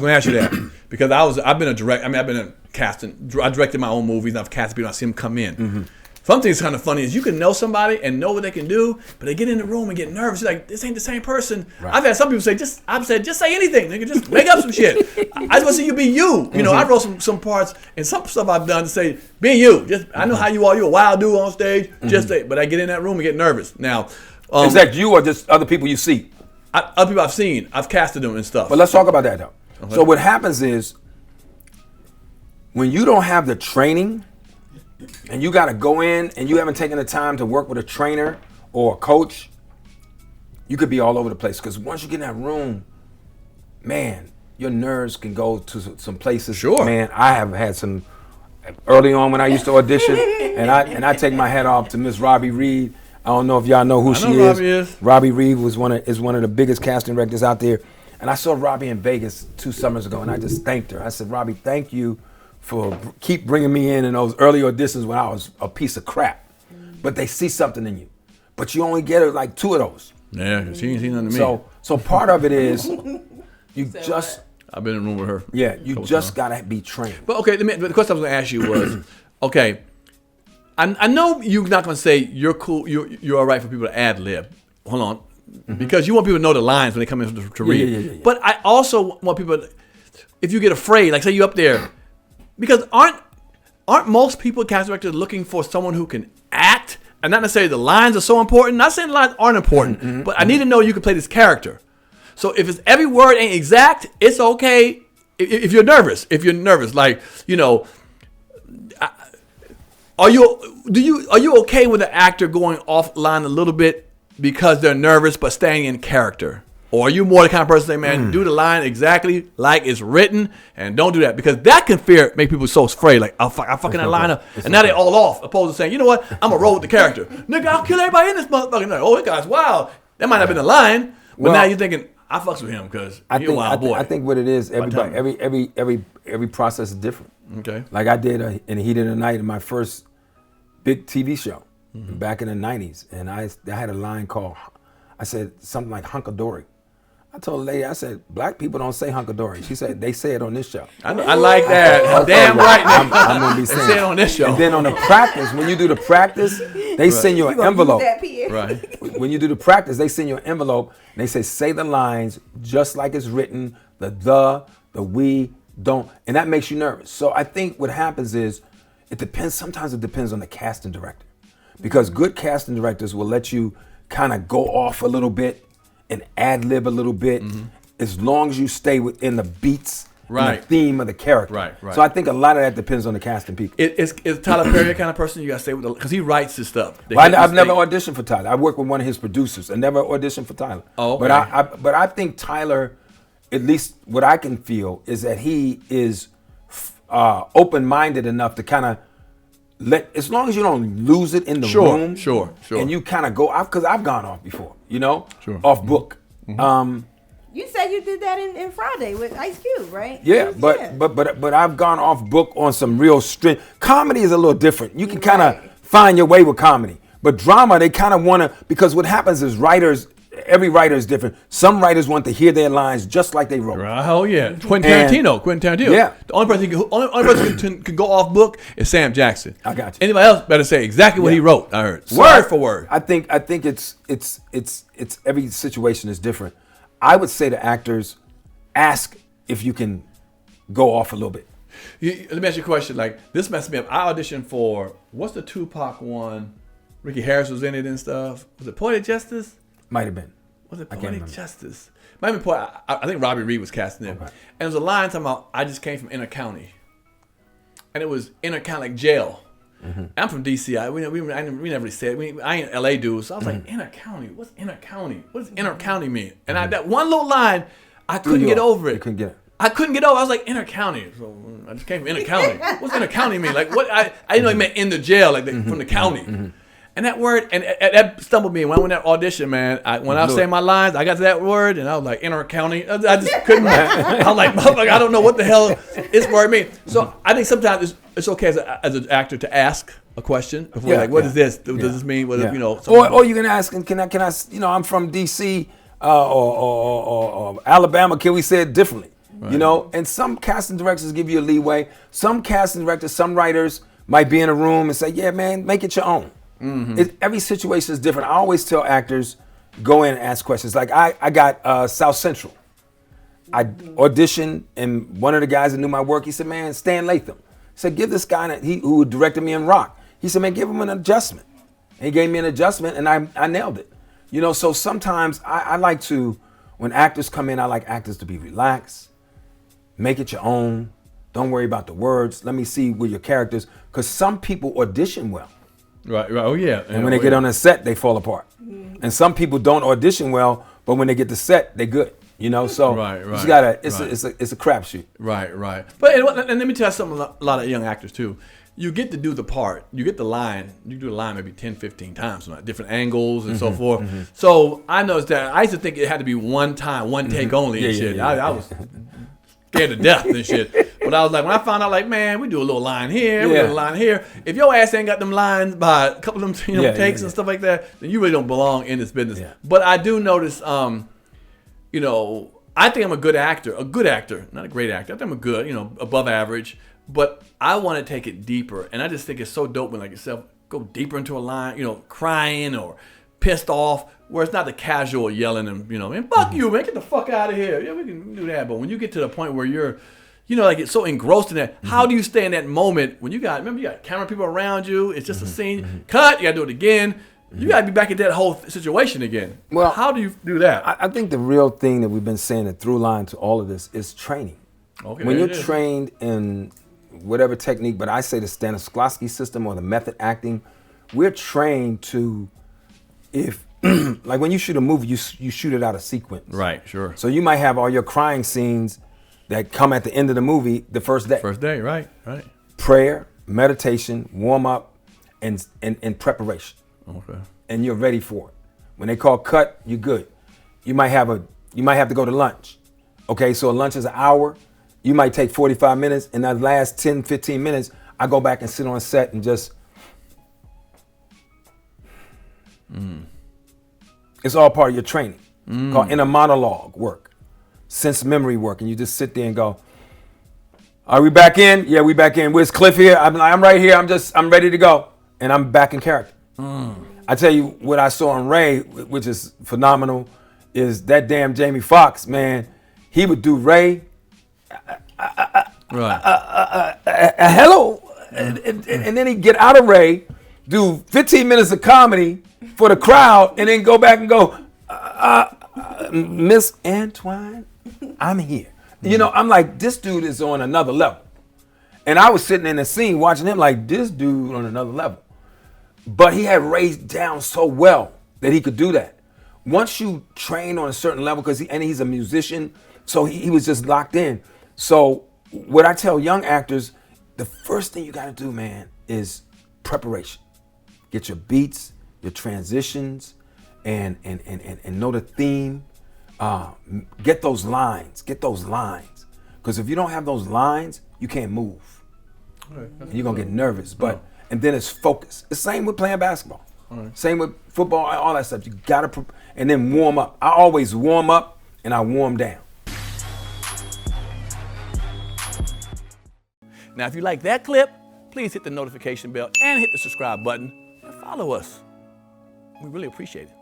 I'm gonna ask you that because I've been a casting. I directed my own movies. And I've casted people. I see them come in. Mm-hmm. Something that's kind of funny is you can know somebody and know what they can do, but they get in the room and get nervous. You're like, this ain't the same person. Right. I've had some people say, I've said, just say anything. Nigga, just make up some shit. I just want to see you be you. You know, I wrote some parts and some stuff I've done to say, be you. Just I know how you are. You're a wild dude on stage. Just say, but I get in that room and get nervous. Now, is that you or just other people you see? Other people I've seen. I've casted them and stuff. But let's talk about that though. Okay. So what happens is when you don't have the training and you got to go in and you haven't taken the time to work with a trainer or a coach, you could be all over the place. Because once you get in that room, man, your nerves can go to some places. Sure. Man, I have had some early on when I used to audition, and I take my hat off to Miss Robbie Reed. I don't know if y'all know who she is. Robbie Reed is one of the biggest casting directors out there. And I saw Robbie in Vegas 2 summers ago, and I just thanked her. I said, Robbie, thank you for keep bringing me in those early auditions when I was a piece of crap. But they see something in you. But you only get like 2 of those. Yeah, because she ain't seen nothing to me. So part of it is I've been in a room with her. Yeah, you just got to be trained. But okay, the question I was going to ask you was, okay, I know you're not going to say you're cool, you're all right for people to ad-lib. Hold on. Because you want people to know the lines when they come in to read. Yeah. But I also want people, if you get afraid, like say you up there, because aren't most people, cast directors, looking for someone who can act? And not necessarily the lines are so important. Not saying the lines aren't important, but I need to know you can play this character. So if it's every word ain't exact, it's okay if you're nervous. If you're nervous, like, you know, are you okay with the actor going offline a little bit because they're nervous but staying in character? Or are you more the kind of person to say, man, do the line exactly like it's written and don't do that? Because that can make people so afraid. Like, I'm fucking that line up. And now they all off. Opposed to saying, you know what? I'm going to roll with the character. Nigga, I'll kill everybody in this motherfucker. Like, oh, that guy's wild. That might not have been the line. But now you're thinking, I fucks with him because he's a wild boy. I think what it is, every process is different. Okay. Like I did in the Heat of the Night in my first big TV show back in the 90s. And I had a line called, I said something like hunkadory. I told the lady, I said, black people don't say hunkadory. She said, they say it on this show. I like that. Damn right. I'm going to be saying they say it on this show. And then on the practice, when you do the practice, they send you an envelope. Right. When you do the practice, they send you an envelope, and they say the lines just like it's written, the we, don't. And that makes you nervous. So I think what happens is, sometimes it depends on the casting director. Because good casting directors will let you kind of go off a little bit and ad-lib a little bit, as long as you stay within the beats and the theme of the character. Right. So I think a lot of that depends on the casting people. Is Tyler Perry the kind of person you got to stay with? Because he writes his stuff. I've never auditioned for Tyler. I work with one of his producers. I never auditioned for Tyler. Oh, okay. But I think Tyler, at least what I can feel, is that he is open-minded enough to kind of as long as you don't lose it in the room. Sure. And you kind of go off, because I've gone off before, off book. You said you did that in Friday with Ice Cube, right? Yeah, but I've gone off book on some real strength. Comedy is a little different. You can kind of find your way with comedy. But drama, they kind of want to, because what happens is every writer is different. Some writers want to hear their lines just like they wrote. Oh yeah, Quentin Tarantino. Yeah. The only person can go off book is Sam Jackson. I got you. Anybody else better say exactly what he wrote. I heard word for word. I think it's every situation is different. I would say to actors, ask if you can go off a little bit. Let me ask you a question. Like, this messed me up. I auditioned for, what's the Tupac one? Ricky Harris was in it and stuff. Was it Poetic Justice? Might have been. Was it Poetic Justice? Might have been I think Robbie Reed was casting it. Okay. And there was a line talking about, I just came from inner county. And it was inner county, like jail. I'm from D.C. We never really said it. I ain't LA dude. So I was like, inner county? What's inner county? What does inner county mean? And that one little line, I couldn't get over it. You couldn't get it. I couldn't get over. I was like, inner county. So I just came from inner county. What's inner county mean? Like, what? I didn't know it meant in the jail, like from the county. And that word, and that stumbled me. When I went to that audition, man, when I was saying my lines, I got to that word, and I was like, inner county. I just couldn't. I was like, motherfucker, I don't know what the hell this word means. So I think sometimes it's okay as an actor to ask a question before, what is this? Does this mean? Or you can ask, can I? I'm from D.C. Or Alabama. Can we say it differently? You know, and some casting directors give you a leeway. Some casting directors, some writers might be in a room and say, yeah, man, make it your own. Every situation is different. I always tell actors, go in and ask questions. Like I got South Central. I auditioned, and one of the guys that knew my work, he said, man, Stan Latham. He said, give this guy, who directed me in Rock. He said, man, give him an adjustment. And he gave me an adjustment, and I nailed it. You know, so sometimes I like to, when actors come in, I like actors to be relaxed, make it your own. Don't worry about the words. Let me see where your characters, because some people audition well. Right. Oh, yeah. And when they get on a set, they fall apart. And some people don't audition well, but when they get to set, they're good. You know, so you just gotta. It's a crapshoot. Right. But and let me tell you something. A lot of young actors too. You get to do the part. You get the line. You do the line maybe 10, 15 times, different angles and so forth. So I noticed that. I used to think it had to be one time, one take only and shit. I was scared to death and shit. But I was like, when I found out, like, man, we do a little line here, we do a line here. If your ass ain't got them lines by a couple of them takes and stuff like that, then you really don't belong in this business. But I do notice. You know, I think I'm a good actor, not a great actor. I think I'm a good, above average, but I want to take it deeper. And I just think it's so dope when, like yourself, go deeper into a line, crying or pissed off, where it's not the casual yelling and, man, fuck you, man, get the fuck out of here. Yeah, we can do that. But when you get to the point where you're, like it's so engrossed in that, how do you stay in that moment when you got camera people around you, it's just a scene, cut, you got to do it again. You got to be back in that whole situation again. Well, how do you do that? I think the real thing that we've been saying, the through line to all of this, is training. Okay, when you're trained in whatever technique, but I say the Stanislavski system or the method acting, we're trained to, like when you shoot a movie, you shoot it out of sequence. Right, sure. So you might have all your crying scenes that come at the end of the movie the first day. First day, right. Prayer, meditation, warm up, and preparation. Okay. And you're ready for it. When they call cut, you're good. You might have to go to lunch. Okay, so lunch is an hour. You might take 45 minutes, and that last 10, 15 minutes, I go back and sit on set and just. It's all part of your training. Called inner monologue work, sense memory work, and you just sit there and go, are we back in? Yeah, we back in. Where's Cliff here? I'm right here. I'm ready to go. And I'm back in character. I tell you what I saw in Ray, which is phenomenal, is that damn Jamie Foxx, man. He would do Ray, hello, and then he'd get out of Ray, do 15 minutes of comedy for the crowd, and then go back and go, Miss Antoine, I'm here. I'm like, this dude is on another level. And I was sitting in the scene watching him like, this dude on another level. But he had raised down so well that he could do that. Once you train on a certain level, because he's a musician, so he was just locked in. So what I tell young actors, the first thing you got to do, man, is preparation. Get your beats, your transitions, and know the theme. Get those lines. Because if you don't have those lines, you can't move. And you're going to get nervous. And then it's focus. The same with playing basketball. Same with football, all that stuff. You got to, and then warm up. I always warm up and I warm down. Now, if you like that clip, please hit the notification bell and hit the subscribe button and follow us. We really appreciate it.